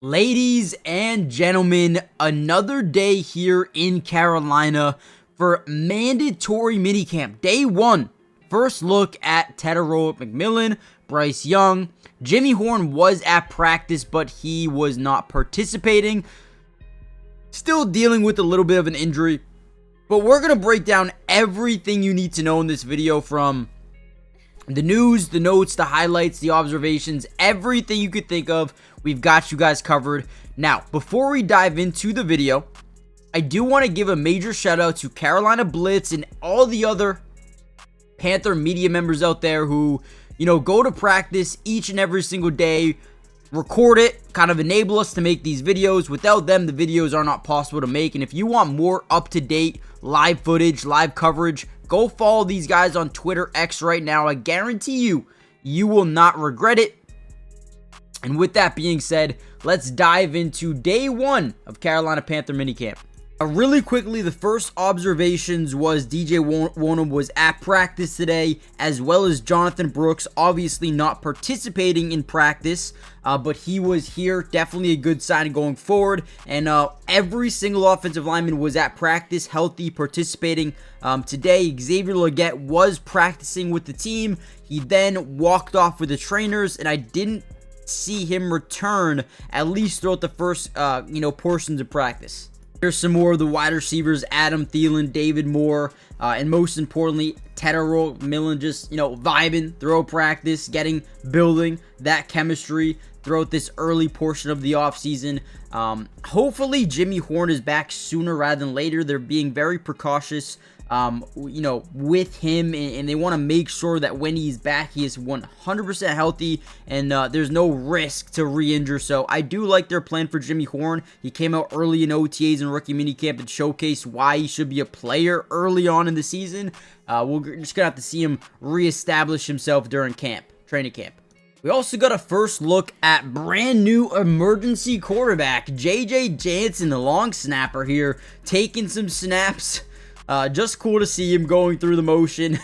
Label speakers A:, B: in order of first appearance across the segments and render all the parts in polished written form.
A: Ladies and gentlemen, another day here in Carolina for mandatory minicamp. Day one. First look at TETAIROA MCMILLAN, Bryce Young. Jimmy Horn was at practice, but he was not participating. Still dealing with a little bit of an injury. But we're going to break down everything you need to know in this video, from the news, the notes, the highlights, the observations, everything you could think of. We've got you guys covered. Now, before we dive into the video, I do want to give a major shout out to Carolina Blitz and all the other Panther media members out there who, go to practice each and every single day, record it, kind of enable us to make these videos. Without them, the videos are not possible to make. And if you want more up-to-date live footage, live coverage, go follow these guys on Twitter X right now. I guarantee you will not regret it. And with that being said, let's dive into day one of Carolina Panther minicamp. Really quickly, the first observations was DJ Wonnum was at practice today, as well as Jonathan Brooks, obviously not participating in practice, but he was here. Definitely a good sign going forward. And every single offensive lineman was at practice, healthy, participating. Today, Xavier Legette was practicing with the team. He then walked off with the trainers, and I didn't see him return, at least throughout the first, portions of practice. Here's some more of the wide receivers: Adam Thielen, David Moore, and most importantly, TETAIROA MCMILLAN just, vibing throughout practice, building that chemistry throughout this early portion of the offseason. Hopefully, Jimmy Horn is back sooner rather than later. They're being very precautious, with him, and they want to make sure that when he's back, he is 100% healthy, and there's no risk to re-injure. So I do like their plan for Jimmy Horn. He came out early in OTAs and rookie minicamp and showcased why he should be a player early on in the season. We're just gonna have to see him reestablish himself during training camp. We also got a first look at brand new emergency quarterback JJ Jansen, the long snapper here, taking some snaps. Just cool to see him going through the motion.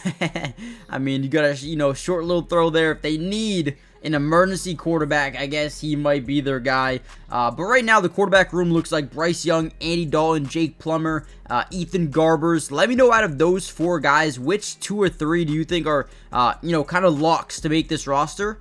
A: I mean, you got a short little throw there. If they need an emergency quarterback, I guess he might be their guy. But right now, the quarterback room looks like Bryce Young, Andy Dalton, Jake Plummer, Ethan Garbers. Let me know, out of those four guys, which two or three do you think are, kind of locks to make this roster?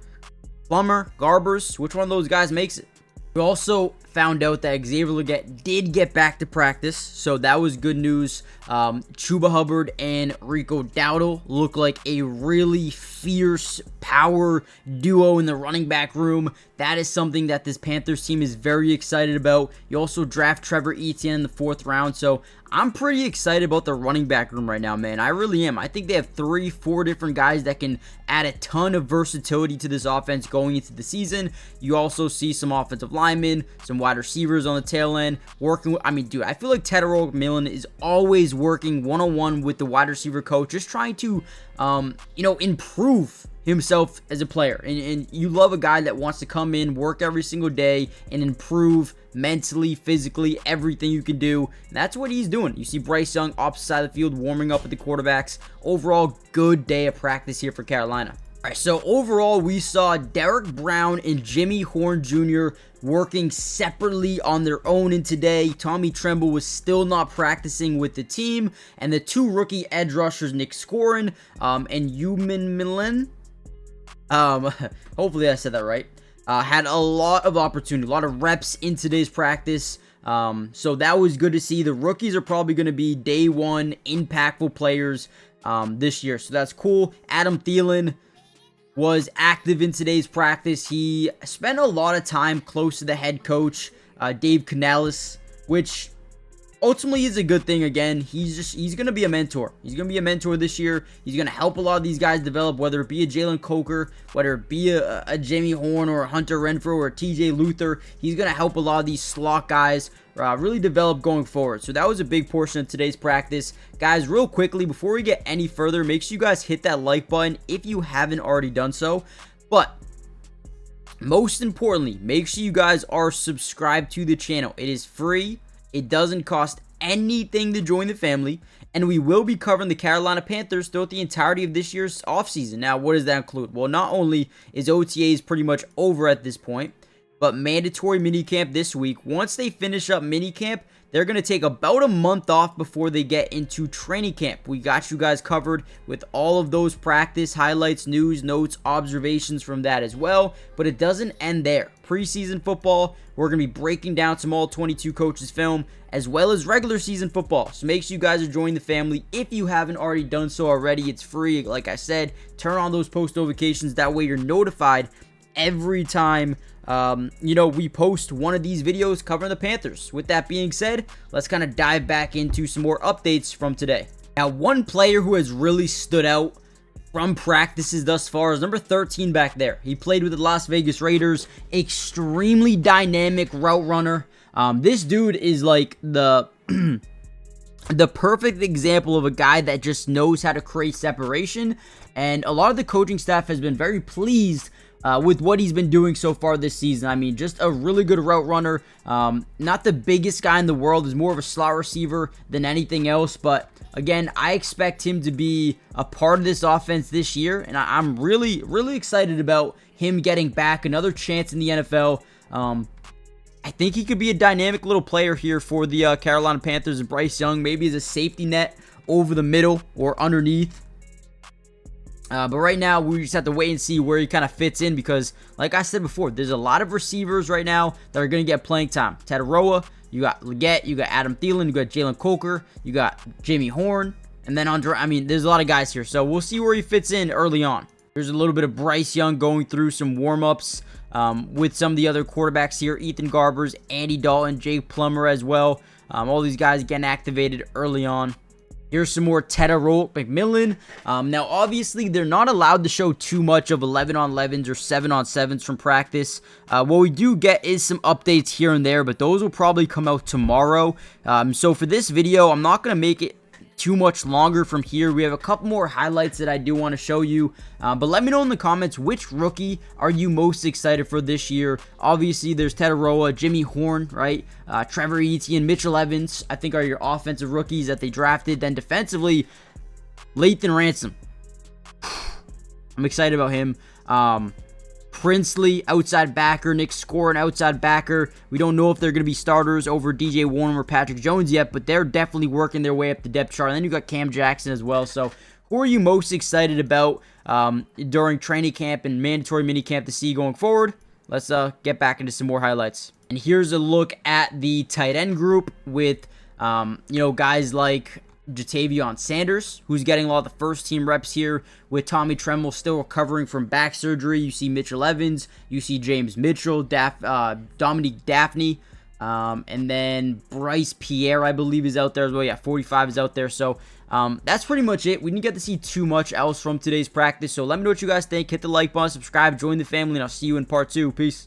A: Plummer, Garbers, which one of those guys makes it? We also found out that Xavier Legette did get back to practice, so that was good news. Chuba Hubbard and Rico Dowdle look like a really fierce power duo in the running back room. That is something that this Panthers team is very excited about. You also draft Trevor Etienne in the 4th round, so I'm pretty excited about the running back room right now, man. I really am. I think they have 3-4 different guys that can add a ton of versatility to this offense going into the season. You also see some offensive linemen, some wide receivers on the tail end working with, I feel like TETAIROA MCMILLAN is always working one-on-one with the wide receiver coach, just trying to, improve himself as a player. And you love a guy that wants to come in, work every single day, and improve mentally, physically, everything you can do. And that's what he's doing. You see Bryce Young opposite side of the field warming up with the quarterbacks. Overall, good day of practice here for Carolina. All right, so overall, we saw Derek Brown and Jimmy Horn Jr. working separately on their own in today. Tommy Tremble was still not practicing with the team. And the two rookie edge rushers, Nick Scorin and McMillan, hopefully I said that right, had a lot of opportunity, a lot of reps in today's practice. So that was good to see. The rookies are probably going to be day one impactful players this year, so that's cool. Adam Thielen was active in today's practice. He spent a lot of time close to the head coach, Dave Canales, which ultimately is a good thing. Again, he's going to be a mentor. He's going to be a mentor this year. He's going to help a lot of these guys develop, whether it be a Jalen Coker, whether it be a Jimmy Horn or a Hunter Renfrow or a TJ Luther. He's going to help a lot of these slot guys really develop going forward. So that was a big portion of today's practice. Guys, real quickly, before we get any further, make sure you guys hit that like button if you haven't already done so. But most importantly, make sure you guys are subscribed to the channel. It is free. It doesn't cost anything to join the family, and we will be covering the Carolina Panthers throughout the entirety of this year's offseason. Now, what does that include? Well, not only is OTAs pretty much over at this point, but mandatory minicamp this week. Once they finish up minicamp, they're going to take about a month off before they get into training camp. We got you guys covered with all of those practice highlights, news, notes, observations from that as well. But it doesn't end there. Preseason football, we're going to be breaking down some all-22 coaches film, as well as regular season football. So make sure you guys are joining the family. If you haven't already done so already, it's free. Like I said, turn on those post notifications. That way you're notified every time we post one of these videos covering the Panthers. With that being said, let's kind of dive back into some more updates from today. Now, one player who has really stood out from practices thus far is number 13 back there. He played with the Las Vegas Raiders. Extremely dynamic route runner. This dude is like the the perfect example of a guy that just knows how to create separation, and a lot of the coaching staff has been very pleased with what he's been doing so far this season. I mean, just a really good route runner. Not the biggest guy in the world. Is more of a slot receiver than anything else. But again, I expect him to be a part of this offense this year. And I'm really, really excited about him getting back another chance in the NFL. I think he could be a dynamic little player here for the Carolina Panthers and Bryce Young. Maybe as a safety net over the middle or underneath. But right now, we just have to wait and see where he kind of fits in because, like I said before, there's a lot of receivers right now that are going to get playing time. TETAIROA, you got Leggett, you got Adam Thielen, you got Jalen Coker, you got Jimmy Horn, and then there's a lot of guys here. So we'll see where he fits in early on. There's a little bit of Bryce Young going through some warm-ups with some of the other quarterbacks here. Ethan Garbers, Andy Dalton, Jake Plummer as well. All these guys getting activated early on. Here's some more TETAIROA MCMILLAN. Now, obviously, they're not allowed to show too much of 11-on-11s or 7-on-7s from practice. What we do get is some updates here and there, but those will probably come out tomorrow. So for this video, I'm not going to make it too much longer from here. We have a couple more highlights that I do want to show you, but let me know in the comments which rookie are you most excited for this year. Obviously, there's TETAIROA, Jimmy Horn, right? Trevor Etienne, Mitchell Evans, I think are your offensive rookies that they drafted. Then defensively, Lathan Ransom. I'm excited about him. Princely, outside backer. Nick Scorin, outside backer. We don't know if they're going to be starters over DJ Warner or Patrick Jones yet, but they're definitely working their way up the depth chart. And then you got Cam Jackson as well. So who are you most excited about during training camp and mandatory minicamp to see going forward? Let's get back into some more highlights. And here's a look at the tight end group with guys like Jatavion Sanders, who's getting a lot of the first team reps here, with Tommy Tremble still recovering from back surgery. You see Mitchell Evans, you see James Mitchell, Dominique Daphne, and then Bryce Pierre, I believe, is out there as well. Yeah, 45 is out there. So that's pretty much it. We didn't get to see too much else from today's practice. So let me know what you guys think. Hit the like button, subscribe, join the family, and I'll see you in part 2. Peace.